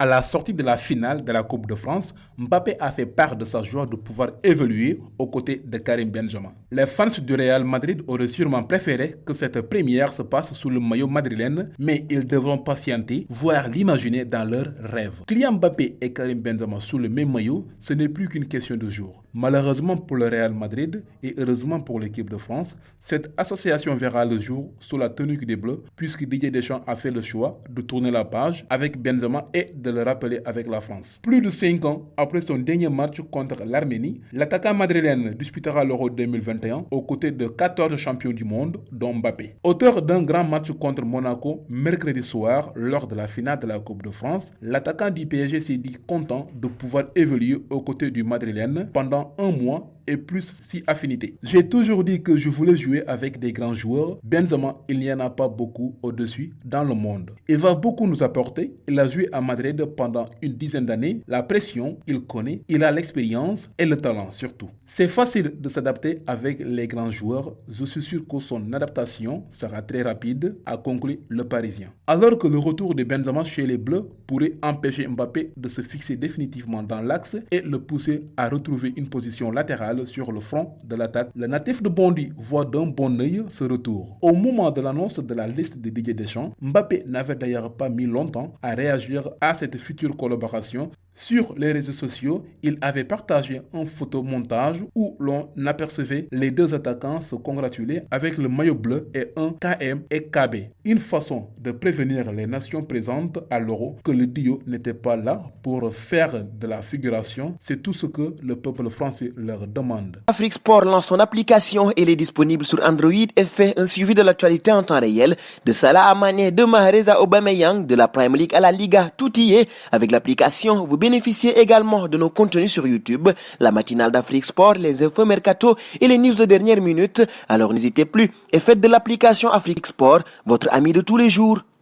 À la sortie de la finale de la Coupe de France, Mbappé a fait part de sa joie de pouvoir évoluer aux côtés de Karim Benzema. Les fans du Real Madrid auraient sûrement préféré que cette première se passe sous le maillot madrilène, mais ils devront patienter, voire l'imaginer dans leurs rêves. Kylian Mbappé et Karim Benzema sous le même maillot, ce n'est plus qu'une question de jours. Malheureusement pour le Real Madrid et heureusement pour l'équipe de France, cette association verra le jour sous la tenue des Bleus, puisque Didier Deschamps a fait le choix de tourner la page avec Benzema et de le rappeler avec la France. Plus de 5 ans après son dernier match contre l'Arménie, l'attaquant madrilène disputera l'Euro 2021 aux côtés de 14 champions du monde, dont Mbappé. Auteur d'un grand match contre Monaco mercredi soir lors de la finale de la Coupe de France, l'attaquant du PSG s'est dit content de pouvoir évoluer aux côtés du madrilène pendant un mois et plus si affinité. J'ai toujours dit que je voulais jouer avec des grands joueurs. Benzema, il n'y en a pas beaucoup au-dessus dans le monde. Il va beaucoup nous apporter. Il a joué à Madrid pendant une dizaine d'années. La pression, il connaît. Il a l'expérience et le talent surtout. C'est facile de s'adapter avec les grands joueurs. Je suis sûr que son adaptation sera très rapide, a conclu le Parisien. Alors que le retour de Benzema chez les Bleus pourrait empêcher Mbappé de se fixer définitivement dans l'axe et le pousser à retrouver une position latérale sur le front de l'attaque, le natif de Bondy voit d'un bon œil ce retour. Au moment de l'annonce de la liste de Didier Deschamps, Mbappé n'avait d'ailleurs pas mis longtemps à réagir à cette future collaboration. Sur les réseaux sociaux, il avait partagé un photomontage où l'on apercevait les deux attaquants se congratuler avec le maillot bleu et un KM et KB. Une façon de prévenir les nations présentes à l'Euro que le duo n'était pas là pour faire de la figuration. C'est tout ce que le peuple français leur demande. Afrique Sport lance son application. Elle est disponible sur Android et fait un suivi de l'actualité en temps réel. De Salah à Mané, de Mahrez à Aubameyang, de la Premier League à la Liga, tout y est. Avec l'application, vous bénéficiez également de nos contenus sur YouTube, la matinale d'Afrique Sport, les infos mercato et les news de dernière minute. Alors n'hésitez plus et faites de l'application Afrique Sport votre ami de tous les jours.